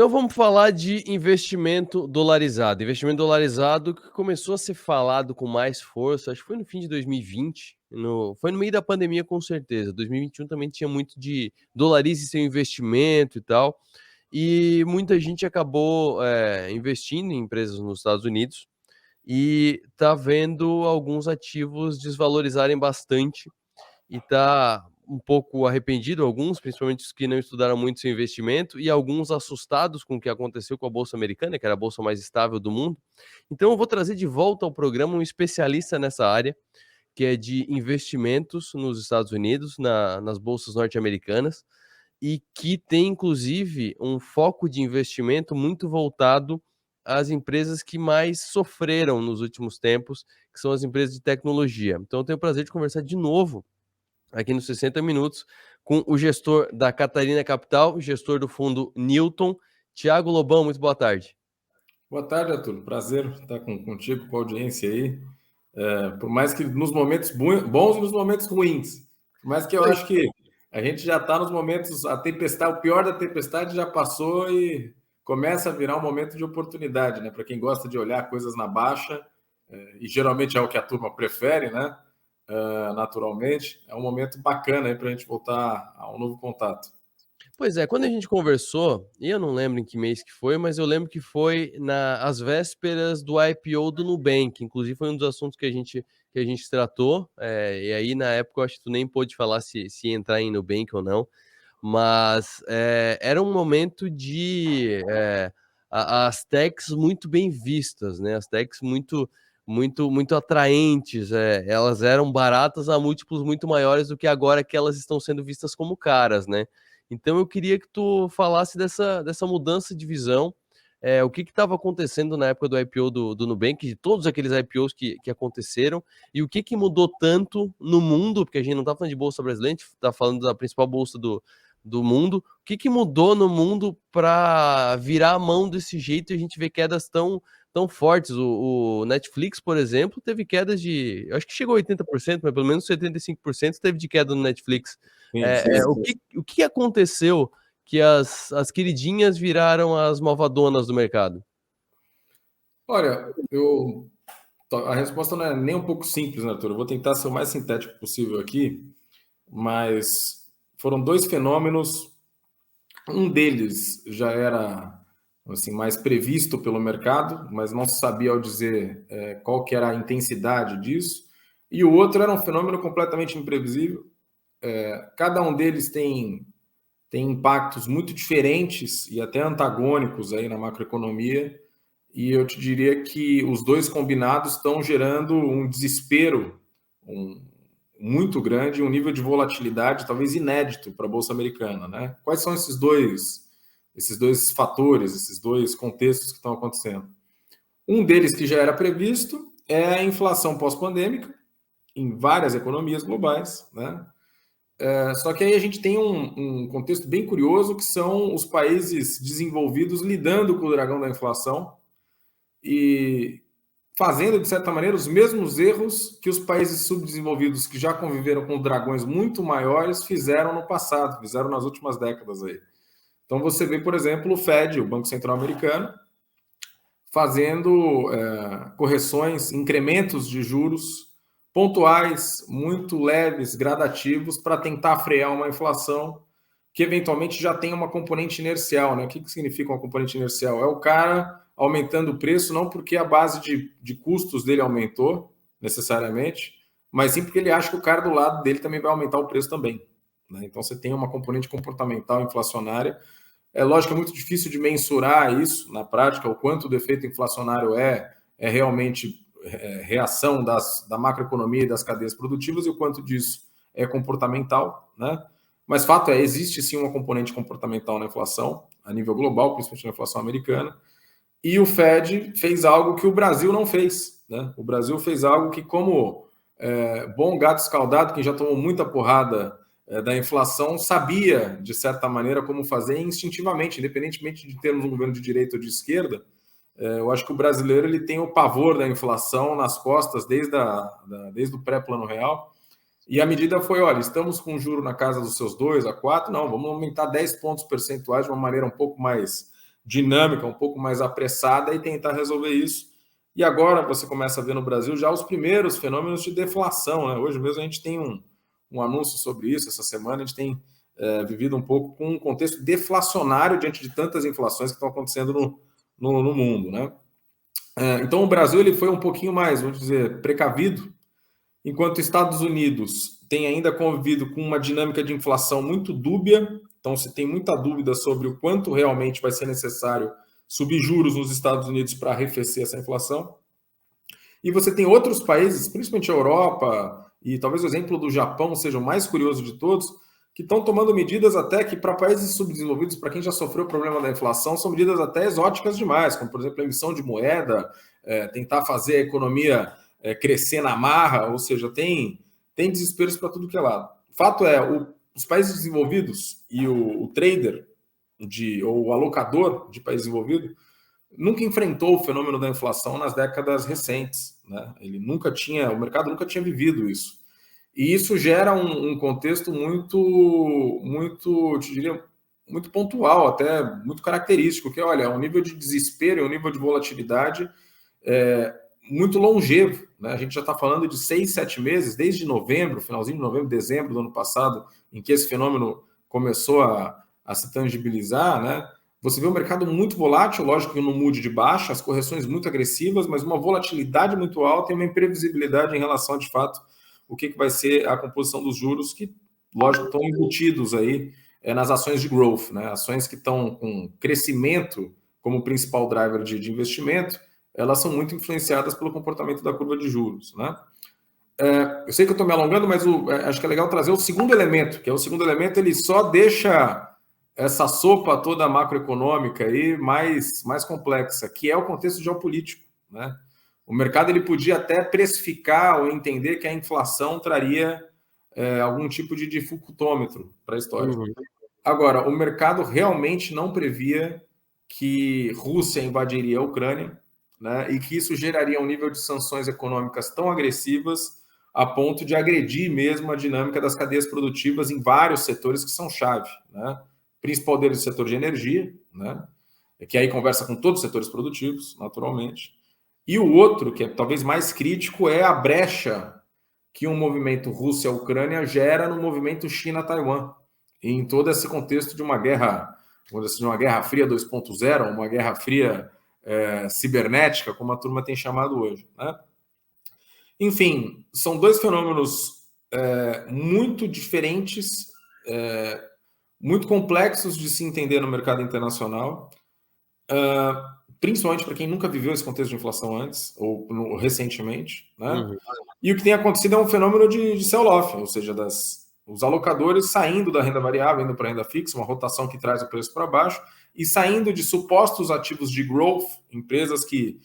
Então vamos falar de investimento dolarizado. Investimento dolarizado que começou a ser falado com mais força, acho que foi no fim de 2020, foi no meio da pandemia com certeza. 2021 também tinha muito de dolarize seu investimento e tal, e muita gente acabou investindo em empresas nos Estados Unidos e tá vendo alguns ativos desvalorizarem bastante e tá um pouco arrependido, alguns, principalmente os que não estudaram muito seu investimento, e alguns assustados com o que aconteceu com a Bolsa Americana, que era a bolsa mais estável do mundo. Então eu vou trazer de volta ao programa um especialista nessa área, que é de investimentos nos Estados Unidos, nas bolsas norte-americanas, e que tem inclusive um foco de investimento muito voltado às empresas que mais sofreram nos últimos tempos, que são as empresas de tecnologia. Então eu tenho o prazer de conversar de novo aqui nos 60 minutos com o gestor da Catarina Capital, gestor do fundo Newton, Tiago Lobão. Muito boa tarde. Boa tarde, Arthur. Prazer estar contigo, com a audiência aí. Por mais que nos momentos bons e nos momentos ruins. Mas que eu acho que a gente já está nos momentos, a tempestade, o pior da tempestade já passou e começa a virar um momento de oportunidade, né? Para quem gosta de olhar coisas na baixa, e geralmente é o que a turma prefere, né? Naturalmente, é um momento bacana para a gente voltar a um novo contato. Pois é, quando a gente conversou, e eu não lembro em que mês que foi, mas eu lembro que foi às vésperas do IPO do Nubank, inclusive foi um dos assuntos que a gente tratou, e aí na época eu acho que tu nem pôde falar se ia entrar em Nubank ou não, mas era um momento de as techs muito bem vistas, né? As techs muito atraentes, elas eram baratas a múltiplos muito maiores do que agora que elas estão sendo vistas como caras, né? Então eu queria que tu falasse dessa mudança de visão, o que estava acontecendo na época do IPO do Nubank, de todos aqueles IPOs que aconteceram, e o que mudou tanto no mundo, porque a gente não está falando de bolsa brasileira, a gente está falando da principal bolsa do mundo, o que mudou no mundo para virar a mão desse jeito e a gente vê quedas tão fortes. O Netflix, por exemplo, teve quedas de, eu acho que chegou a 80%, mas pelo menos 75% teve de queda no Netflix. O que aconteceu que as queridinhas viraram as malvadonas do mercado? Olha, a resposta não é nem um pouco simples, né, Arthur? Eu vou tentar ser o mais sintético possível aqui, mas foram dois fenômenos. Um deles já era assim mais previsto pelo mercado, mas não se sabia ao dizer qual que era a intensidade disso. E o outro era um fenômeno completamente imprevisível. Cada um deles tem impactos muito diferentes e até antagônicos aí na macroeconomia. E eu te diria que os dois combinados estão gerando um desespero muito grande, um nível de volatilidade talvez inédito para a Bolsa Americana, né? Quais são esses dois fatores, esses dois contextos que estão acontecendo? Um deles que já era previsto é a inflação pós-pandêmica em várias economias globais, né? Só que aí a gente tem um contexto bem curioso que são os países desenvolvidos lidando com o dragão da inflação e fazendo, de certa maneira, os mesmos erros que os países subdesenvolvidos que já conviveram com dragões muito maiores fizeram no passado, fizeram nas últimas décadas aí. Então você vê, por exemplo, o Fed, o Banco Central Americano, fazendo correções, incrementos de juros pontuais, muito leves, gradativos, para tentar frear uma inflação que eventualmente já tem uma componente inercial, né? O que significa uma componente inercial? É o cara aumentando o preço não porque a base de custos dele aumentou necessariamente, mas sim porque ele acha que o cara do lado dele também vai aumentar o preço também, né? Então você tem uma componente comportamental inflacionária. É lógico que é muito difícil de mensurar isso na prática, o quanto o efeito inflacionário é realmente reação da macroeconomia e das cadeias produtivas e o quanto disso é comportamental, né? Mas fato é, existe sim uma componente comportamental na inflação, a nível global, principalmente na inflação americana, e o Fed fez algo que o Brasil não fez, né? O Brasil fez algo que, como bom gato escaldado, que já tomou muita porrada da inflação, sabia, de certa maneira, como fazer instintivamente, independentemente de termos um governo de direita ou de esquerda. Eu acho que o brasileiro ele tem o pavor da inflação nas costas desde o pré-plano real. E a medida foi, olha, estamos com juro na casa dos seus 2 a 4, não, vamos aumentar 10 pontos percentuais de uma maneira um pouco mais dinâmica, um pouco mais apressada e tentar resolver isso. E agora você começa a ver no Brasil já os primeiros fenômenos de deflação, né? Hoje mesmo a gente tem um anúncio sobre isso, essa semana a gente tem vivido um pouco com um contexto deflacionário diante de tantas inflações que estão acontecendo no mundo, né? Então o Brasil ele foi um pouquinho mais, vamos dizer, precavido, enquanto Estados Unidos tem ainda convivido com uma dinâmica de inflação muito dúbia. Então se tem muita dúvida sobre o quanto realmente vai ser necessário subir juros nos Estados Unidos para arrefecer essa inflação. E você tem outros países, principalmente a Europa, e talvez o exemplo do Japão seja o mais curioso de todos, que estão tomando medidas até que, para países subdesenvolvidos, para quem já sofreu o problema da inflação, são medidas até exóticas demais, como, por exemplo, a emissão de moeda, tentar fazer a economia crescer na marra, ou seja, tem desesperos para tudo que é lado. O fato é, os países desenvolvidos e o trader, ou o alocador de país desenvolvido, nunca enfrentou o fenômeno da inflação nas décadas recentes, né? O mercado nunca tinha vivido isso. E isso gera um contexto muito, te diria, muito pontual, até muito característico, que olha, é um nível de desespero, é um nível de volatilidade muito longevo, né? A gente já está falando de 6, 7 meses, desde novembro, finalzinho de novembro, dezembro do ano passado, em que esse fenômeno começou a se tangibilizar, né? Você vê um mercado muito volátil, lógico que no mood de baixa, as correções muito agressivas, mas uma volatilidade muito alta e uma imprevisibilidade em relação a, de fato, o que vai ser a composição dos juros, que, lógico, estão embutidos aí nas ações de growth, né? Ações que estão com crescimento como principal driver de investimento, elas são muito influenciadas pelo comportamento da curva de juros, né? Eu sei que eu estou me alongando, mas acho que é legal trazer o segundo elemento, que é o segundo elemento, ele só deixa essa sopa toda macroeconômica aí mais complexa, que é o contexto geopolítico, né? O mercado ele podia até precificar ou entender que a inflação traria algum tipo de dificultômetro para a história. Uhum. Agora, o mercado realmente não previa que Rússia invadiria a Ucrânia, né, e que isso geraria um nível de sanções econômicas tão agressivas a ponto de agredir mesmo a dinâmica das cadeias produtivas em vários setores que são chave, né? O principal deles é o setor de energia, né, que aí conversa com todos os setores produtivos, naturalmente. E o outro, que é talvez mais crítico, é a brecha que um movimento Rússia-Ucrânia gera no movimento China-Taiwan, em todo esse contexto de uma guerra, vamos dizer assim, uma guerra fria 2.0, uma guerra fria cibernética, como a turma tem chamado hoje, né? Enfim, são dois fenômenos muito diferentes, muito complexos de se entender no mercado internacional, principalmente para quem nunca viveu esse contexto de inflação antes, ou recentemente, né? Uhum. E o que tem acontecido é um fenômeno de sell-off, ou seja, os alocadores saindo da renda variável, indo para a renda fixa, uma rotação que traz o preço para baixo, e saindo de supostos ativos de growth, empresas que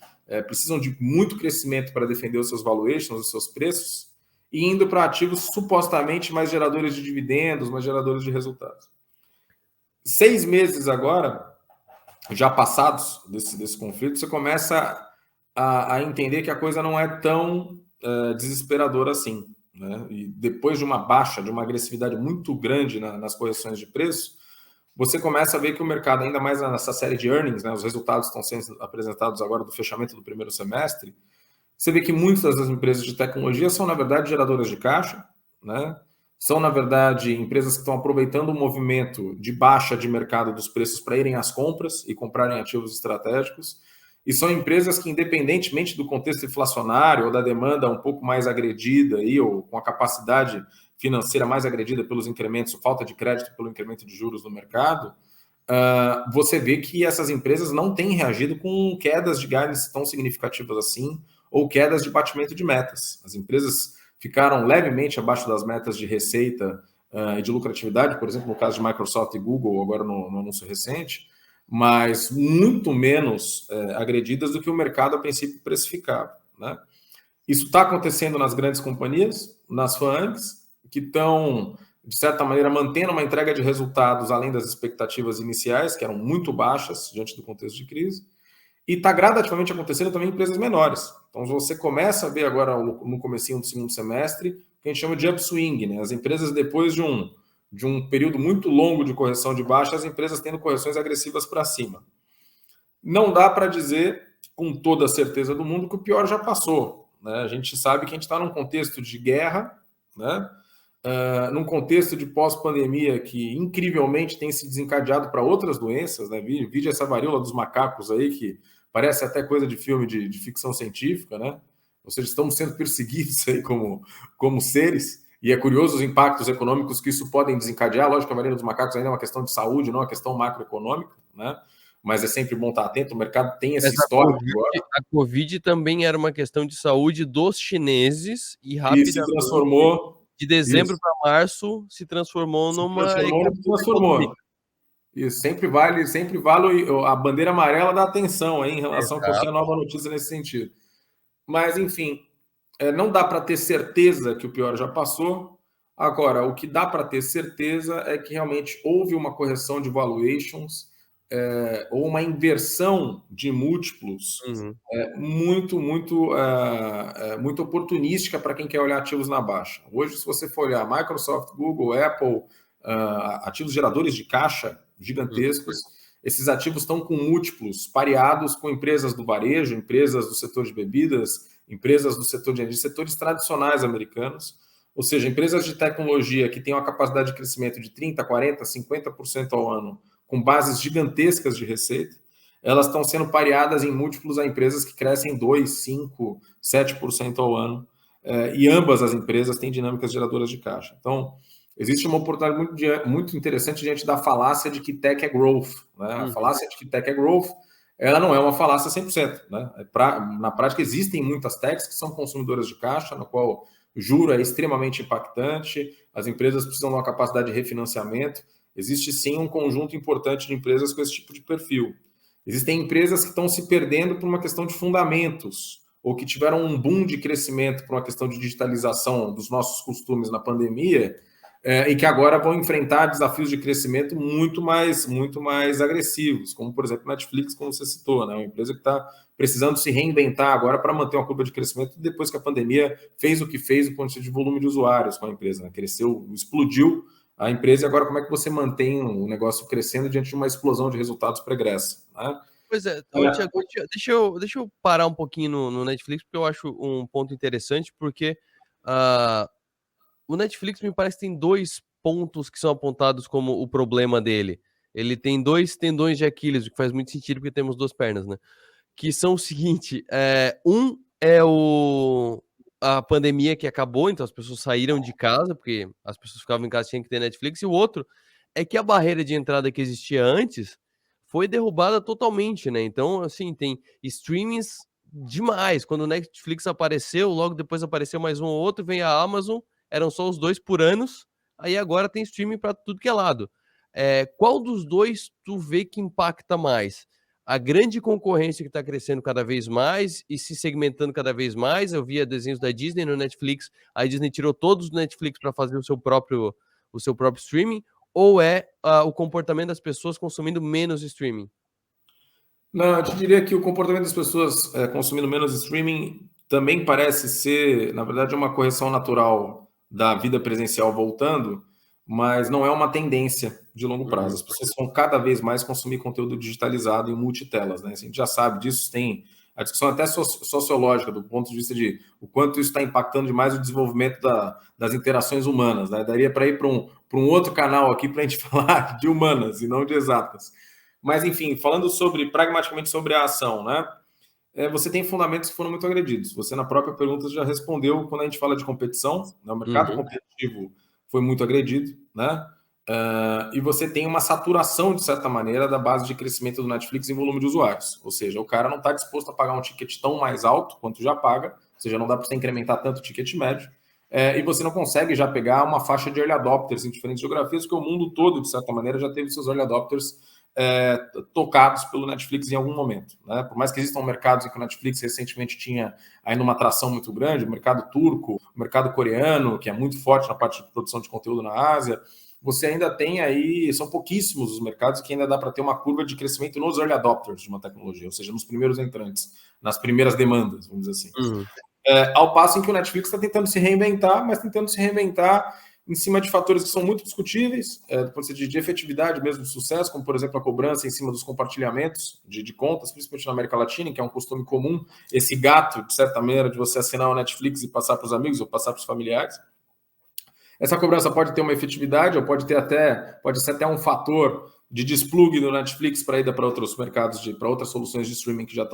precisam de muito crescimento para defender os seus valuations, os seus preços, e indo para ativos supostamente mais geradores de dividendos, mais geradores de resultados. 6 meses agora, já passados desse conflito, você começa a entender que a coisa não é tão desesperadora assim, né? E depois de uma baixa, de uma agressividade muito grande nas correções de preço, você começa a ver que o mercado, ainda mais nessa série de earnings, né, os resultados estão sendo apresentados agora do fechamento do primeiro semestre, você vê que muitas das empresas de tecnologia são, na verdade, geradoras de caixa, né? São, na verdade, empresas que estão aproveitando o movimento de baixa de mercado dos preços para irem às compras e comprarem ativos estratégicos. E são empresas que, independentemente do contexto inflacionário ou da demanda um pouco mais agredida, aí, ou com a capacidade financeira mais agredida pelos incrementos, falta de crédito pelo incremento de juros no mercado, você vê que essas empresas não têm reagido com quedas de guidance tão significativas assim, ou quedas de batimento de metas. As empresas ficaram levemente abaixo das metas de receita e de lucratividade, por exemplo, no caso de Microsoft e Google, agora no anúncio recente, mas muito menos agredidas do que o mercado a princípio precificava, né? Isso está acontecendo nas grandes companhias, nas FAANGs, que estão, de certa maneira, mantendo uma entrega de resultados além das expectativas iniciais, que eram muito baixas diante do contexto de crise, e está gradativamente acontecendo também em empresas menores. Então, você começa a ver agora, no comecinho do segundo semestre, o que a gente chama de upswing, né? As empresas, depois de um período muito longo de correção de baixa, as empresas tendo correções agressivas para cima. não dá para dizer com toda a certeza do mundo que o pior já passou, né? A gente sabe que a gente está num contexto de guerra, né? Num contexto de pós-pandemia que incrivelmente tem se desencadeado para outras doenças, né? Vide essa varíola dos macacos aí, que parece até coisa de filme de ficção científica, né? Ou seja, estamos sendo perseguidos aí como seres, e é curioso os impactos econômicos que isso podem desencadear. Lógico que a varíola dos macacos ainda é uma questão de saúde, não é uma questão macroeconômica, né? Mas é sempre bom estar atento, o mercado tem esse histórico agora. A Covid também era uma questão de saúde dos chineses e E se rapidamente, transformou. de dezembro para março, se transformou numa Transformou. Isso, sempre vale a bandeira amarela da atenção aí, em relação a qualquer nova notícia nesse sentido. Mas, enfim, não dá para ter certeza que o pior já passou. Agora, o que dá para ter certeza é que realmente houve uma correção de valuations, ou uma inversão de múltiplos muito oportunística para quem quer olhar ativos na baixa. Hoje, se você for olhar Microsoft, Google, Apple, ativos geradores de caixa gigantescos, esses ativos estão com múltiplos pareados com empresas do varejo, empresas do setor de bebidas, empresas do setor de energia, setores tradicionais americanos, ou seja, empresas de tecnologia que têm uma capacidade de crescimento de 30%, 40%, 50% ao ano, com bases gigantescas de receita, elas estão sendo pareadas em múltiplos a empresas que crescem 2%, 5%, 7% ao ano, e ambas as empresas têm dinâmicas geradoras de caixa. Então, existe uma oportunidade muito interessante diante da falácia de que tech é growth, né? A falácia de que tech é growth, ela não é uma falácia 100%, né? Na prática, existem muitas techs que são consumidoras de caixa, na qual o juro é extremamente impactante, as empresas precisam de uma capacidade de refinanciamento. Existe sim um conjunto importante de empresas com esse tipo de perfil. Existem empresas que estão se perdendo por uma questão de fundamentos, ou que tiveram um boom de crescimento por uma questão de digitalização dos nossos costumes na pandemia, e que agora vão enfrentar desafios de crescimento muito mais agressivos, como, por exemplo, Netflix, como você citou, né? Uma empresa que está precisando se reinventar agora para manter uma curva de crescimento depois que a pandemia fez o que fez o quantidade de volume de usuários com a empresa, né? Cresceu, explodiu a empresa, e agora como é que você mantém o negócio crescendo diante de uma explosão de resultados pregressa, né? Pois é, Thiago, deixa eu parar um pouquinho no Netflix, porque eu acho um ponto interessante, porque o Netflix me parece que tem 2 pontos que são apontados como o problema dele. Ele tem 2 tendões de Aquiles, o que faz muito sentido porque temos 2 pernas, né? Que são o seguinte, um é a pandemia que acabou, então as pessoas saíram de casa, porque as pessoas ficavam em casa, tinham que ter Netflix, e o outro é que a barreira de entrada que existia antes foi derrubada totalmente, né? Então, assim, tem streamings demais. Quando o Netflix apareceu, logo depois apareceu mais um ou outro, vem a Amazon, eram só os 2 por anos, aí agora tem streaming para tudo que é lado. Qual dos 2 tu vê que impacta mais? A grande concorrência que está crescendo cada vez mais e se segmentando cada vez mais. Eu via desenhos da Disney no Netflix, a Disney tirou todos do Netflix para fazer o seu próprio streaming, ou o comportamento das pessoas consumindo menos streaming? Não, eu te diria que o comportamento das pessoas consumindo menos streaming também parece ser, na verdade, uma correção natural da vida presencial voltando, mas não é uma tendência de longo prazo. As pessoas vão cada vez mais consumir conteúdo digitalizado em multitelas, né? A gente já sabe disso, tem a discussão até sociológica, do ponto de vista de o quanto isso está impactando demais o desenvolvimento das interações humanas, né? Daria para ir para um outro canal aqui para a gente falar de humanas e não de exatas. Mas, enfim, falando pragmaticamente sobre a ação, né? Você tem fundamentos que foram muito agredidos. Você, na própria pergunta, já respondeu quando a gente fala de competição, né? O mercado competitivo foi muito agredido, né? E você tem uma saturação, de certa maneira, da base de crescimento do Netflix em volume de usuários. Ou seja, o cara não está disposto a pagar um ticket tão mais alto quanto já paga, ou seja, não dá para você incrementar tanto o ticket médio, e você não consegue já pegar uma faixa de early adopters em diferentes geografias, porque o mundo todo, de certa maneira, já teve seus early adopters tocados pelo Netflix em algum momento, né? Por mais que existam mercados em que o Netflix recentemente tinha ainda uma atração muito grande, o mercado turco, o mercado coreano, que é muito forte na parte de produção de conteúdo na Ásia, você ainda tem aí, são pouquíssimos os mercados que ainda dá para ter uma curva de crescimento nos early adopters de uma tecnologia, ou seja, nos primeiros entrantes, nas primeiras demandas, vamos dizer assim. Ao passo em que o Netflix está tentando se reinventar, mas tentando se reinventar em cima de fatores que são muito discutíveis, do ponto de vista de efetividade mesmo, de sucesso, como, por exemplo, a cobrança em cima dos compartilhamentos de contas, principalmente na América Latina, que é um costume comum, esse gato, de certa maneira, de você assinar o Netflix e passar para os amigos ou passar para os familiares. Essa cobrança pode ter uma efetividade, ou pode ser até um fator de desplug do Netflix para ida para outros mercados, para outras soluções de streaming que já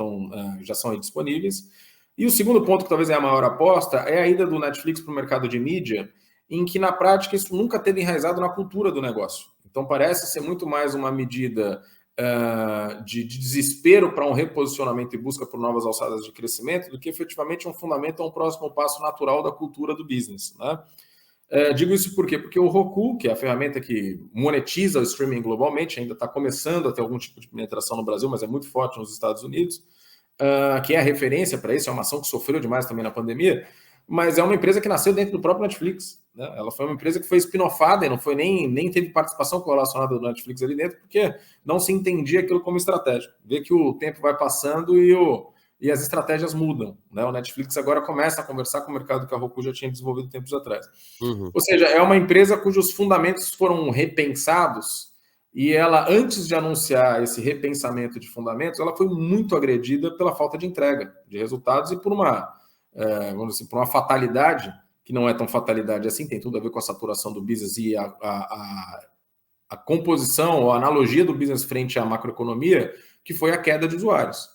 são aí disponíveis. E o segundo ponto, que talvez é a maior aposta, é a ida do Netflix para o mercado de mídia, em que, na prática, isso nunca teve enraizado na cultura do negócio. Então, parece ser muito mais uma medida de desespero para um reposicionamento e busca por novas alçadas de crescimento do que efetivamente um fundamento a um próximo passo natural da cultura do business, né? Digo isso por quê? Porque o Roku, que é a ferramenta que monetiza o streaming globalmente, ainda está começando a ter algum tipo de penetração no Brasil, mas é muito forte nos Estados Unidos, que é a referência para isso, é uma ação que sofreu demais também na pandemia, mas é uma empresa que nasceu dentro do próprio Netflix, né? Ela foi uma empresa que foi spin-offada e não foi nem teve participação correlacionada do Netflix ali dentro, porque não se entendia aquilo como estratégia. Vê que o tempo vai passando e as estratégias mudam, né? O Netflix agora começa a conversar com o mercado que a Roku já tinha desenvolvido tempos atrás. Ou seja, é uma empresa cujos fundamentos foram repensados e ela, antes de anunciar esse repensamento de fundamentos, ela foi muito agredida pela falta de entrega de resultados e por vamos dizer, por uma fatalidade, que não é tão fatalidade assim, tem tudo a ver com a saturação do business e a composição ou a analogia do business frente à macroeconomia, que foi a queda de usuários.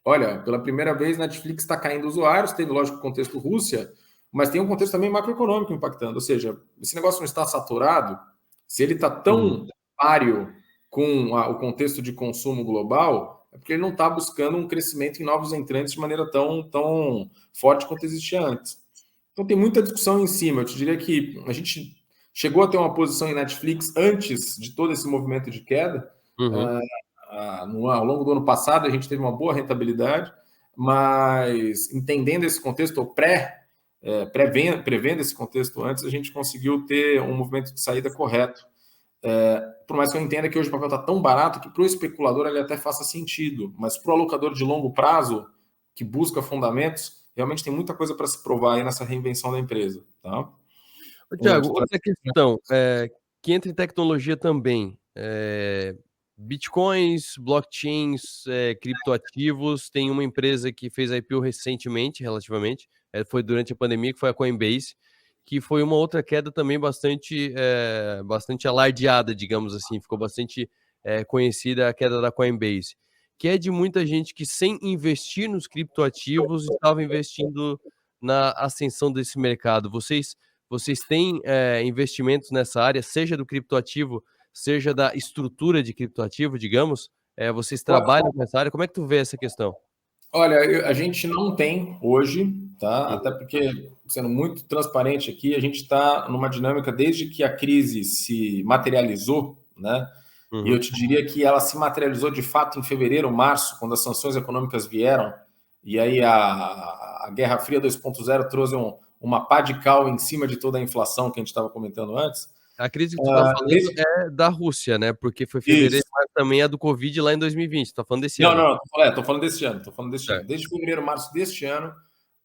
Olha, pela primeira vez, Netflix está caindo usuários, teve, lógico, o contexto Rússia, mas tem um contexto também macroeconômico impactando. Ou seja, esse negócio não está saturado, se ele está tão páreo com o contexto de consumo global, é porque ele não está buscando um crescimento em novos entrantes de maneira tão forte quanto existia antes. Então tem muita discussão em cima. Eu te diria que a gente chegou a ter uma posição em Netflix antes de todo esse movimento de queda. Ao longo do ano passado, a gente teve uma boa rentabilidade, mas entendendo esse contexto, ou prevendo esse contexto antes, a gente conseguiu ter um movimento de saída correto. Por mais que eu entenda que hoje o papel está tão barato que para o especulador ele até faça sentido, mas para o alocador de longo prazo, que busca fundamentos, realmente tem muita coisa para se provar aí nessa reinvenção da empresa. Tá? Tiago, outra questão, que entra em tecnologia também, bitcoins, blockchains, criptoativos, tem uma empresa que fez IPO recentemente, relativamente, foi durante a pandemia, que foi a Coinbase, que foi uma outra queda também bastante alardeada, digamos assim, ficou bastante conhecida a queda da Coinbase, que é de muita gente que, sem investir nos criptoativos, estava investindo na ascensão desse mercado. Vocês têm investimentos nessa área, seja do criptoativo, seja da estrutura de criptoativo, digamos? Vocês trabalham nessa área? Como é que tu vê essa questão? Olha, a gente não tem hoje, tá? Até porque, sendo muito transparente aqui, a gente está numa dinâmica desde que a crise se materializou, né? E eu te diria que ela se materializou de fato em fevereiro, março, quando as sanções econômicas vieram, e aí a Guerra Fria 2.0 trouxe uma pá de cal em cima de toda a inflação que a gente estava comentando antes. A crise que tu está falando é da Rússia, né? Porque foi fevereiro, mas também é do Covid lá em 2020. Tu tá falando desse ano? Não, tô falando desse ano. Desde fevereiro, março deste ano,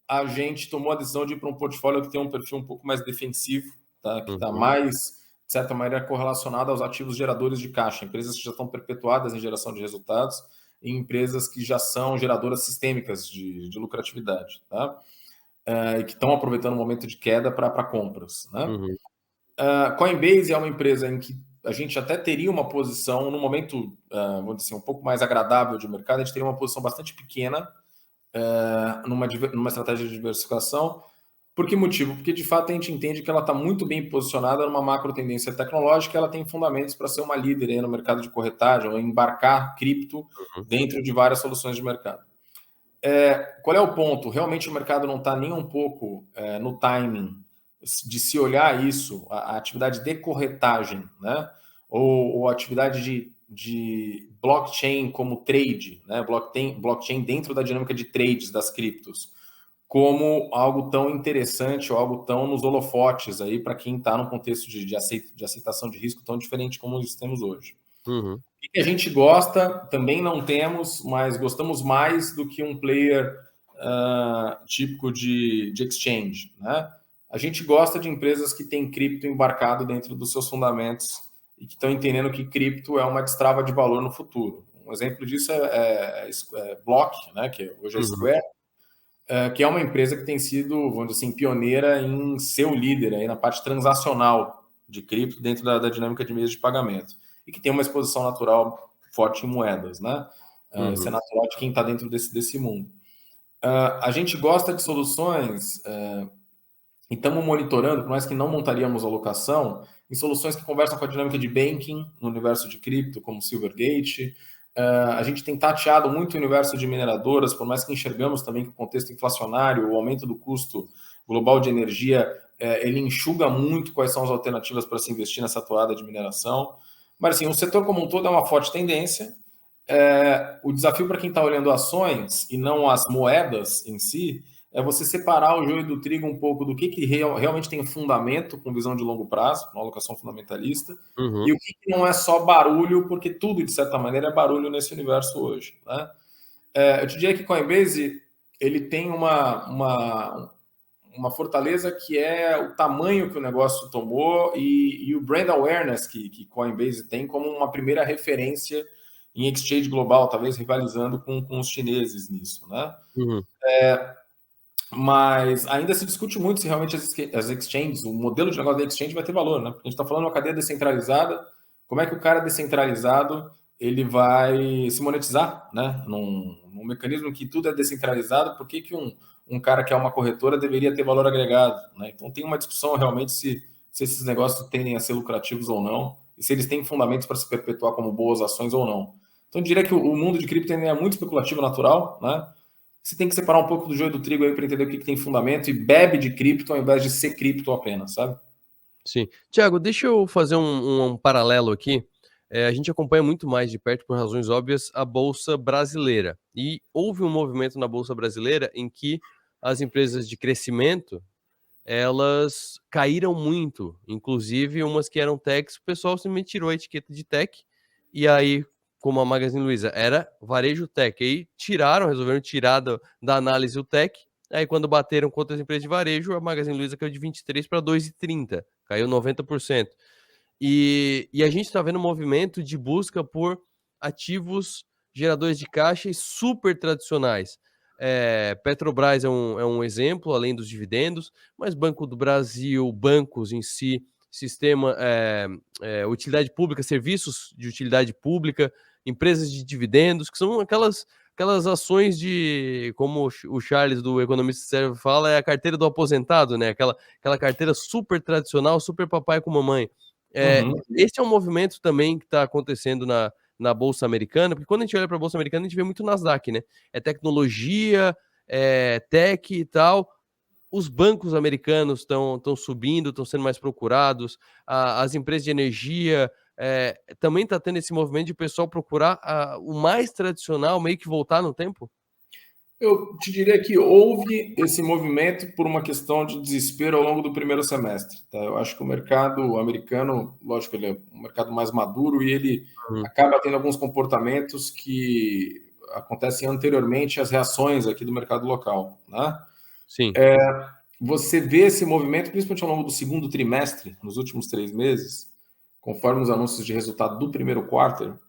a gente tomou a decisão de ir para um portfólio que tem um perfil um pouco mais defensivo, tá? Que está mais, de certa maneira, correlacionado aos ativos geradores de caixa, empresas que já estão perpetuadas em geração de resultados e empresas que já são geradoras sistêmicas de lucratividade, tá? E que estão aproveitando o momento de queda para compras, né? Coinbase é uma empresa em que a gente até teria uma posição, no momento, vamos dizer assim, um pouco mais agradável de mercado, a gente teria uma posição bastante pequena numa estratégia de diversificação. Por que motivo? Porque, de fato, a gente entende que ela está muito bem posicionada numa macro tendência tecnológica, ela tem fundamentos para ser uma líder aí no mercado de corretagem, ou embarcar cripto dentro de várias soluções de mercado. Qual é o ponto? Realmente o mercado não está nem um pouco no timing de se olhar isso, a atividade de corretagem, né? ou a atividade de blockchain como trade, né? blockchain dentro da dinâmica de trades das criptos, como algo tão interessante ou algo tão nos holofotes aí para quem está num contexto de aceitação de risco tão diferente como nós temos hoje. O que a gente gosta, também não temos, mas gostamos mais do que um player típico de exchange, né? a gente gosta de empresas que têm cripto embarcado dentro dos seus fundamentos e que estão entendendo que cripto é uma destrava de valor no futuro. Um exemplo disso é Block, né, que hoje é Square, que é uma empresa que tem sido, vamos dizer assim, pioneira em ser o líder aí na parte transacional de cripto dentro da dinâmica de meios de pagamento e que tem uma exposição natural forte em moedas, né? Isso é natural de quem está dentro desse mundo. A gente gosta de soluções e estamos monitorando, por mais que não montaríamos alocação, em soluções que conversam com a dinâmica de banking no universo de cripto, como Silvergate. A gente tem tateado muito o universo de mineradoras, por mais que enxergamos também que o contexto inflacionário, o aumento do custo global de energia, ele enxuga muito quais são as alternativas para se investir nessa toada de mineração. Mas assim, o setor como um todo é uma forte tendência. O desafio para quem está olhando ações e não as moedas em si é você separar o joio do trigo um pouco do que realmente tem fundamento com visão de longo prazo, uma alocação fundamentalista, e o que não é só barulho, porque tudo, de certa maneira, é barulho nesse universo hoje. Né? Eu te diria que Coinbase ele tem uma fortaleza que é o tamanho que o negócio tomou e o brand awareness que Coinbase tem como uma primeira referência em exchange global, talvez rivalizando com os chineses nisso. Né? Mas ainda se discute muito se realmente as exchanges, o modelo de negócio da exchange vai ter valor, né? Porque a gente está falando de uma cadeia descentralizada, como é que o cara descentralizado ele vai se monetizar, né? Num mecanismo que tudo é descentralizado, por que um cara que é uma corretora deveria ter valor agregado, né? Então tem uma discussão realmente se esses negócios tendem a ser lucrativos ou não, e se eles têm fundamentos para se perpetuar como boas ações ou não. Então eu diria que o mundo de cripto é muito especulativo natural, né? Você tem que separar um pouco do joio do trigo aí para entender o que tem fundamento e bebe de cripto ao invés de ser cripto apenas, sabe? Sim. Tiago, deixa eu fazer um paralelo aqui. A gente acompanha muito mais de perto, por razões óbvias, a Bolsa Brasileira. E houve um movimento na Bolsa Brasileira em que as empresas de crescimento, elas caíram muito. Inclusive, umas que eram techs, o pessoal simplesmente tirou a etiqueta de tech. E aí, como a Magazine Luiza era varejo tech, aí resolveram tirar da análise o tech. Aí, quando bateram contra as empresas de varejo, a Magazine Luiza caiu de 23 para 2,30, caiu 90%. E a gente está vendo um movimento de busca por ativos geradores de caixa e super tradicionais. Petrobras é um exemplo, além dos dividendos, mas Banco do Brasil, bancos em si, sistema, utilidade pública, serviços de utilidade pública, empresas de dividendos, que são aquelas ações de, como o Charles do Economista Serve fala, é a carteira do aposentado, né? Aquela carteira super tradicional, super papai com mamãe. Esse é um movimento também que está acontecendo na Bolsa Americana, porque quando a gente olha para a Bolsa Americana, a gente vê muito Nasdaq, né? É tecnologia, tech e tal. Os bancos americanos estão subindo, estão sendo mais procurados, as empresas de energia também está tendo esse movimento de o pessoal procurar o mais tradicional, meio que voltar no tempo? Eu te diria que houve esse movimento por uma questão de desespero ao longo do primeiro semestre. Tá? Eu acho que o mercado americano, lógico, ele é um mercado mais maduro e ele acaba tendo alguns comportamentos que acontecem anteriormente às reações aqui do mercado local. Né? Sim. Você vê esse movimento, principalmente ao longo do segundo trimestre, nos últimos 3 meses, conforme os anúncios de resultado do primeiro quarto,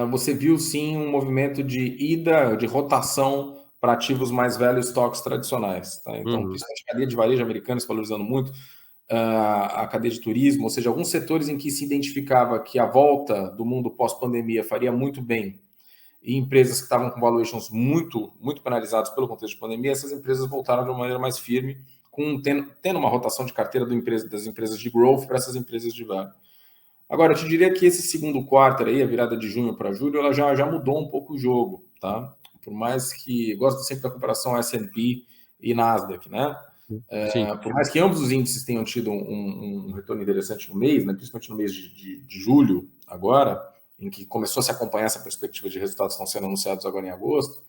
você viu sim um movimento de ida, de rotação para ativos mais velhos, estoques tradicionais. Tá? Então, principalmente a cadeia de varejo americana se valorizando muito, a cadeia de turismo, ou seja, alguns setores em que se identificava que a volta do mundo pós-pandemia faria muito bem, e empresas que estavam com valuations muito, muito penalizados pelo contexto de pandemia, essas empresas voltaram de uma maneira mais firme, tendo uma rotação de carteira das empresas de growth para essas empresas de value. Agora, eu te diria que esse segundo quarto aí, a virada de junho para julho, ela já mudou um pouco o jogo, tá? Por mais que eu gosto sempre da comparação S&P e Nasdaq, né? Por mais que ambos os índices tenham tido um retorno interessante no mês, né? Principalmente no mês de julho, agora, em que começou a se acompanhar essa perspectiva de resultados que estão sendo anunciados agora em agosto,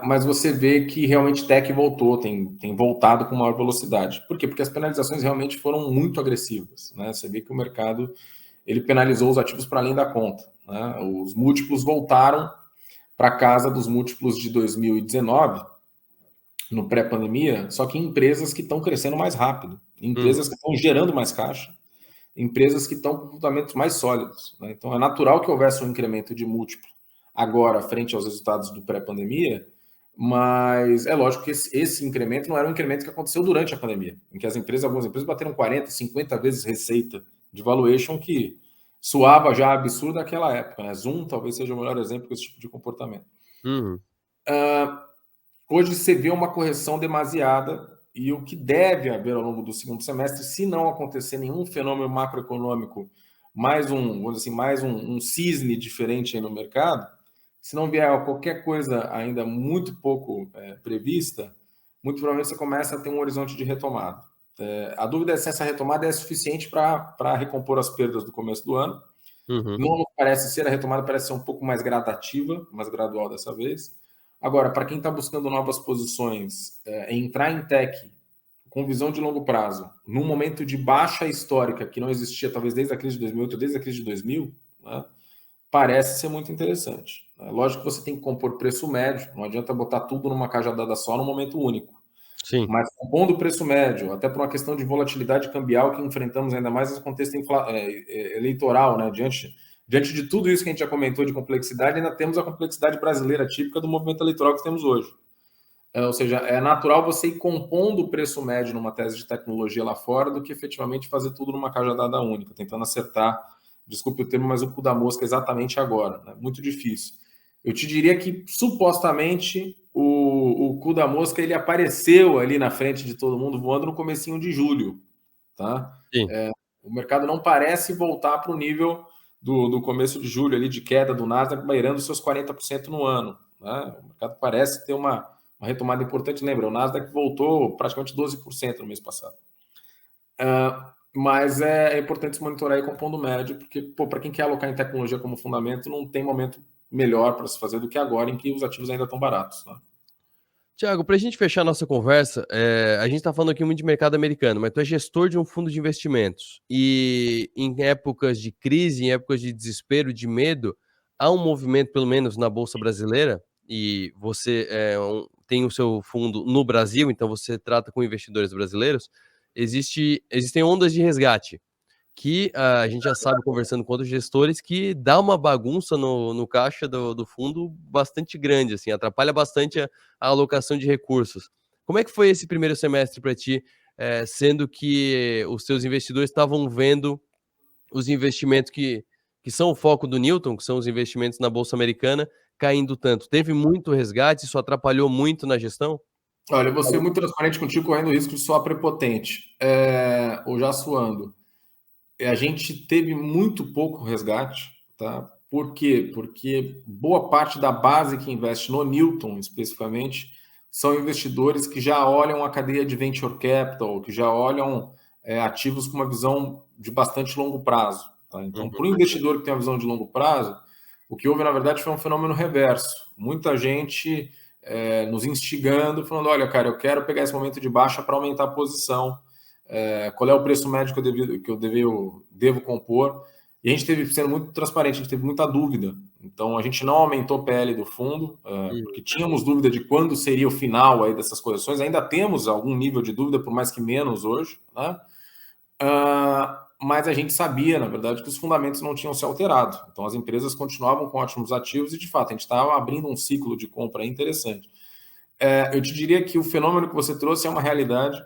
mas você vê que realmente tech voltou, tem voltado com maior velocidade. Por quê? Porque as penalizações realmente foram muito agressivas. Né? Você vê que o mercado ele penalizou os ativos para além da conta. Né? Os múltiplos voltaram para casa dos múltiplos de 2019, no pré-pandemia, só que em empresas que estão crescendo mais rápido, empresas Uhum. que estão gerando mais caixa, empresas que estão com fundamentos mais sólidos, né? Então é natural que houvesse um incremento de múltiplo agora frente aos resultados do pré-pandemia, mas é lógico que esse incremento não era um incremento que aconteceu durante a pandemia, em que algumas empresas bateram 40, 50 vezes receita de valuation, que soava já absurdo naquela época, né? Zoom talvez seja o melhor exemplo desse tipo de comportamento. Uhum. Hoje você vê uma correção demasiada, e o que deve haver ao longo do segundo semestre, se não acontecer nenhum fenômeno macroeconômico, vamos dizer assim, um cisne diferente aí no mercado, se não vier qualquer coisa ainda muito pouco prevista, muito provavelmente você começa a ter um horizonte de retomada. A dúvida é se essa retomada é suficiente para recompor as perdas do começo do ano. Uhum. Não parece ser, a retomada parece ser um pouco mais gradativa, mais gradual dessa vez. Agora, para quem está buscando novas posições, entrar em tech com visão de longo prazo, num momento de baixa histórica que não existia talvez desde a crise de 2008, desde a crise de 2000, né, parece ser muito interessante. Lógico que você tem que compor preço médio, não adianta botar tudo numa cajadada só num momento único. Sim. Mas compondo o preço médio, até por uma questão de volatilidade cambial que enfrentamos ainda mais nesse contexto eleitoral, né? Diante de tudo isso que a gente já comentou de complexidade, ainda temos a complexidade brasileira típica do movimento eleitoral que temos hoje. Ou seja, é natural você ir compondo o preço médio numa tese de tecnologia lá fora do que efetivamente fazer tudo numa cajadada única, tentando acertar, desculpe o termo, mas o cu da mosca exatamente agora. Né? Muito difícil. Eu te diria que, supostamente, o cu da mosca ele apareceu ali na frente de todo mundo voando no comecinho de julho. Tá? Sim. O mercado não parece voltar para o nível do começo de julho, ali de queda do Nasdaq, beirando seus 40% no ano. Né? O mercado parece ter uma retomada importante. Lembra, o Nasdaq voltou praticamente 12% no mês passado. Mas é importante se monitorar aí com fundo médio, porque para quem quer alocar em tecnologia como fundamento, não tem momento melhor para se fazer do que agora, em que os ativos ainda estão baratos. Né? Tiago, para a gente fechar nossa conversa, a gente está falando aqui muito de mercado americano, mas tu é gestor de um fundo de investimentos. E em épocas de crise, em épocas de desespero, de medo, há um movimento, pelo menos na Bolsa Brasileira, e você tem o seu fundo no Brasil, então você trata com investidores brasileiros, existem ondas de resgate que a gente já sabe, conversando com outros gestores, que dá uma bagunça no caixa do fundo bastante grande, assim, atrapalha bastante a alocação de recursos. Como é que foi esse primeiro semestre para ti, sendo que os seus investidores estavam vendo os investimentos que são o foco do Newton, que são os investimentos na Bolsa Americana, caindo tanto? Teve muito resgate, isso atrapalhou muito na gestão? Olha, eu vou ser muito transparente contigo, correndo o risco de soar prepotente, ou já suando. A gente teve muito pouco resgate, tá? Por quê? Porque boa parte da base que investe no Newton, especificamente, são investidores que já olham a cadeia de venture capital, que já olham ativos com uma visão de bastante longo prazo. Tá? Então, Uhum. para o investidor que tem uma visão de longo prazo, o que houve, na verdade, foi um fenômeno reverso. Muita gente nos instigando, falando, olha, cara, eu quero pegar esse momento de baixa para aumentar a posição. Qual é o preço médio que eu devo compor? E a gente teve, sendo muito transparente, a gente teve muita dúvida. Então, a gente não aumentou o PL do fundo, porque tínhamos dúvida de quando seria o final aí dessas correções. Ainda temos algum nível de dúvida, por mais que menos hoje, né? Mas a gente sabia, na verdade, que os fundamentos não tinham se alterado. Então, as empresas continuavam com ótimos ativos e, de fato, a gente estava abrindo um ciclo de compra interessante. Eu te diria que o fenômeno que você trouxe é uma realidade.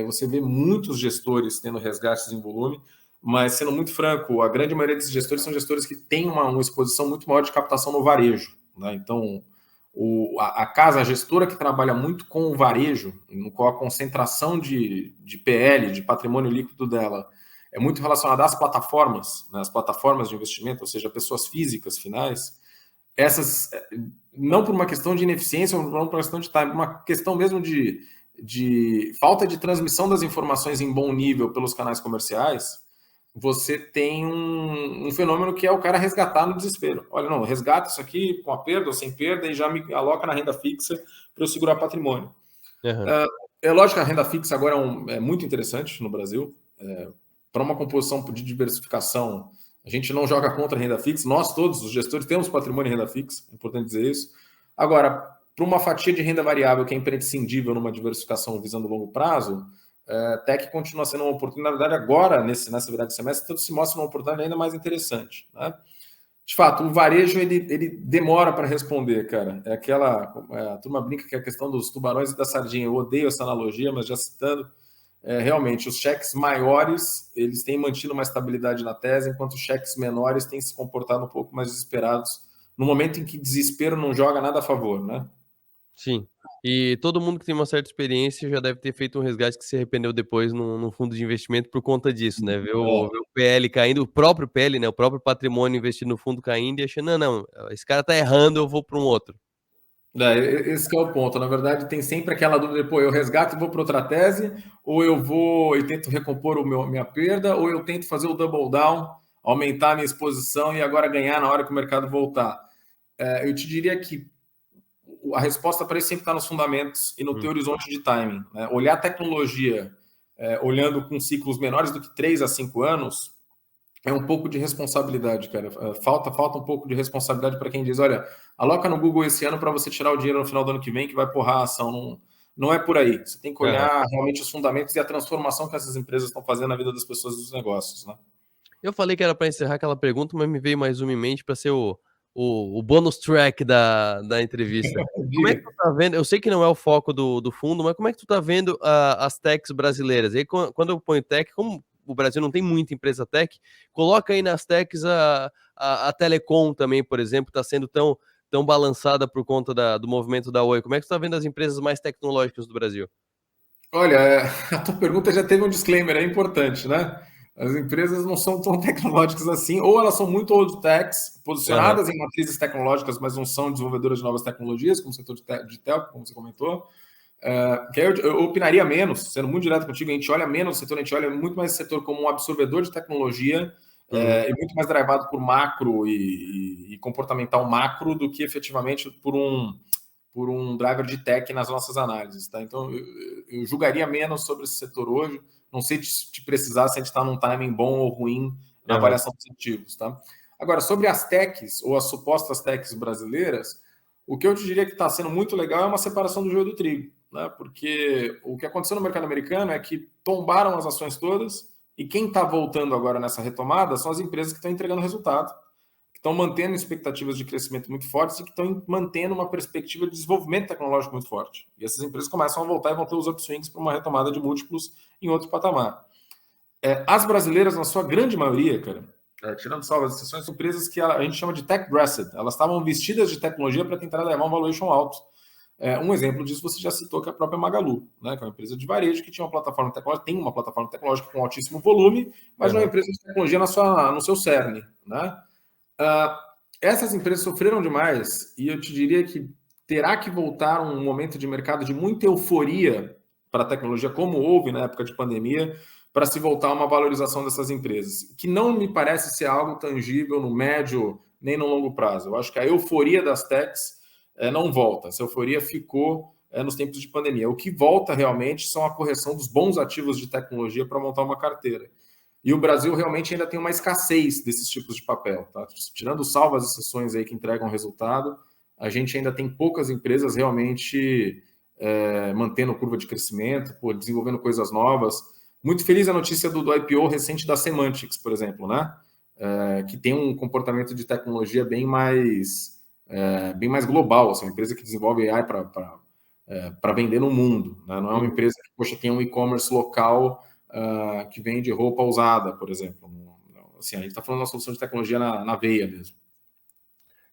Você vê muitos gestores tendo resgates em volume, mas, sendo muito franco, a grande maioria desses gestores são gestores que têm uma exposição muito maior de captação no varejo. Né? Então, a casa gestora que trabalha muito com o varejo, no qual a concentração de PL, de patrimônio líquido dela, é muito relacionada às plataformas, né? As plataformas de investimento, ou seja, pessoas físicas finais, essas, não por uma questão de ineficiência, não por uma questão de time, uma questão mesmo de falta de transmissão das informações em bom nível pelos canais comerciais, você tem um fenômeno que é o cara resgatar no desespero. Olha, não, resgata isso aqui com a perda ou sem perda e já me aloca na renda fixa para eu segurar patrimônio. Uhum. É lógico que a renda fixa agora é muito interessante no Brasil. Para uma composição de diversificação, a gente não joga contra a renda fixa. Nós todos, os gestores, temos patrimônio em renda fixa, é importante dizer isso. Agora, para uma fatia de renda variável que é imprescindível numa diversificação visando longo prazo, tech continua sendo uma oportunidade. Na verdade, agora, nessa virada de semestre, tudo se mostra uma oportunidade ainda mais interessante, né? De fato, o varejo ele demora para responder, cara. É aquela. A turma brinca que é a questão dos tubarões e da sardinha. Eu odeio essa analogia, mas já citando, realmente, os cheques maiores eles têm mantido uma estabilidade na tese, enquanto os cheques menores têm se comportado um pouco mais desesperados, no momento em que desespero não joga nada a favor, né? Sim. E todo mundo que tem uma certa experiência já deve ter feito um resgate que se arrependeu depois no fundo de investimento por conta disso, né? Ver o PL caindo, o próprio PL, né? O próprio patrimônio investido no fundo caindo e achando, não, esse cara tá errando, eu vou para um outro. Esse que é o ponto. Na verdade, tem sempre aquela dúvida, pô, eu resgato e vou para outra tese, ou eu vou e tento recompor minha perda, ou eu tento fazer o double down, aumentar a minha exposição e agora ganhar na hora que o mercado voltar. Eu te diria que a resposta para isso sempre está nos fundamentos e no teu horizonte de timing, né? Olhar a tecnologia olhando com ciclos menores do que 3 a 5 anos é um pouco de responsabilidade, cara. Falta um pouco de responsabilidade para quem diz, olha, aloca no Google esse ano para você tirar o dinheiro no final do ano que vem que vai porrar a ação. Não é por aí. Você tem que olhar realmente os fundamentos e a transformação que essas empresas estão fazendo na vida das pessoas e dos negócios, né? Eu falei que era para encerrar aquela pergunta, mas me veio mais uma em mente para ser o bonus track da entrevista. Como é que tu tá vendo? Eu sei que não é o foco do fundo, mas como é que tu tá vendo as techs brasileiras? E aí, quando eu ponho tech, como o Brasil não tem muita empresa tech, coloca aí nas techs a Telecom também, por exemplo, está sendo tão balançada por conta do movimento da Oi. Como é que tu tá vendo as empresas mais tecnológicas do Brasil? Olha, a tua pergunta já teve um disclaimer, é importante, né? As empresas não são tão tecnológicas assim, ou elas são muito old techs, Aham. posicionadas em matrizes tecnológicas, mas não são desenvolvedoras de novas tecnologias, como o setor de telco, como você comentou. Que aí eu opinaria menos, sendo muito direto contigo, a gente olha menos o setor, a gente olha muito mais o setor como um absorvedor de tecnologia Uhum. e muito mais drivado por macro e comportamental macro do que efetivamente por um driver de tech nas nossas análises, tá? Então, eu julgaria menos sobre esse setor hoje. Não sei te precisar se a gente está num timing bom ou ruim na Aham. avaliação dos ativos, tá? Agora, sobre as techs ou as supostas techs brasileiras, o que eu te diria que está sendo muito legal é uma separação do joio do trigo, né? Porque o que aconteceu no mercado americano é que tombaram as ações todas e quem está voltando agora nessa retomada são as empresas que estão entregando resultado, que estão mantendo expectativas de crescimento muito fortes e que estão mantendo uma perspectiva de desenvolvimento tecnológico muito forte. E essas empresas começam a voltar e vão ter os upswings para uma retomada de múltiplos em outro patamar. As brasileiras, na sua grande maioria, cara, tirando salvas exceções, são empresas que a gente chama de tech-dressed. Elas estavam vestidas de tecnologia para tentar levar um valuation alto. Um exemplo disso você já citou, que é a própria Magalu, né, que é uma empresa de varejo que tinha uma plataforma tecnológica, tem uma plataforma tecnológica com altíssimo volume, mas não é uma Aham. empresa de tecnologia no seu cerne, né? Essas empresas sofreram demais e eu te diria que terá que voltar um momento de mercado de muita euforia para a tecnologia, como houve na época de pandemia, para se voltar a uma valorização dessas empresas, que não me parece ser algo tangível no médio nem no longo prazo. Eu acho que a euforia das techs não volta. Essa euforia ficou nos tempos de pandemia. O que volta realmente são a correção dos bons ativos de tecnologia para montar uma carteira. E o Brasil realmente ainda tem uma escassez desses tipos de papel. Tá? Tirando salvas exceções aí que entregam resultado, a gente ainda tem poucas empresas realmente mantendo curva de crescimento, desenvolvendo coisas novas. Muito feliz a notícia do IPO recente da Semantics, por exemplo, né? Que tem um comportamento de tecnologia bem mais global, assim, uma empresa que desenvolve AI para vender no mundo. Né? Não é uma Uhum. empresa que, poxa, tem um e-commerce local que vende roupa usada, por exemplo. Assim, a gente está falando de uma solução de tecnologia na veia mesmo.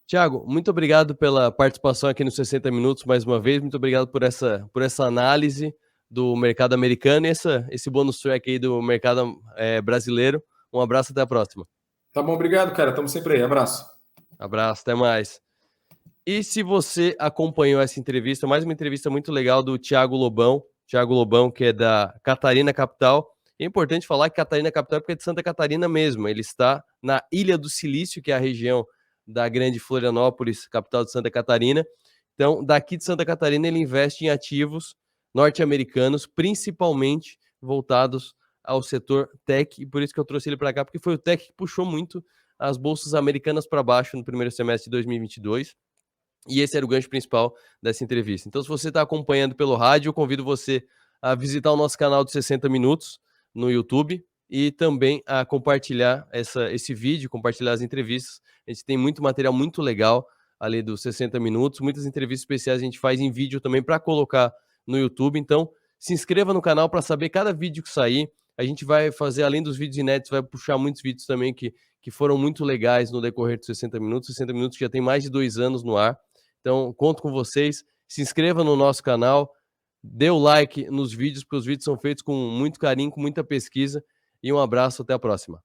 Tiago, muito obrigado pela participação aqui nos 60 minutos mais uma vez. Muito obrigado por essa análise do mercado americano e esse bônus track aí do mercado brasileiro. Um abraço, até a próxima. Tá bom, obrigado, cara. Estamos sempre aí. Abraço. Abraço, até mais. E se você acompanhou essa entrevista, mais uma entrevista muito legal do Tiago Lobão, que é da Catarina Capital. É importante falar que Catarina Capital é porque é de Santa Catarina mesmo. Ele está na Ilha do Silício, que é a região da grande Florianópolis, capital de Santa Catarina. Então, daqui de Santa Catarina, ele investe em ativos norte-americanos, principalmente voltados ao setor tech, e por isso que eu trouxe ele para cá, porque foi o tech que puxou muito as bolsas americanas para baixo no primeiro semestre de 2022. E esse era o gancho principal dessa entrevista. Então, se você está acompanhando pelo rádio, eu convido você a visitar o nosso canal de 60 minutos no YouTube e também a compartilhar esse vídeo, compartilhar as entrevistas. A gente tem muito material muito legal ali dos 60 minutos, muitas entrevistas especiais a gente faz em vídeo também para colocar no YouTube. Então, se inscreva no canal para saber cada vídeo que sair. A gente vai fazer, além dos vídeos inéditos, vai puxar muitos vídeos também que foram muito legais no decorrer dos 60 minutos. 60 minutos já tem mais de 2 anos no ar. Então, conto com vocês. Se inscreva no nosso canal, dê o like nos vídeos, porque os vídeos são feitos com muito carinho, com muita pesquisa. E um abraço, até a próxima.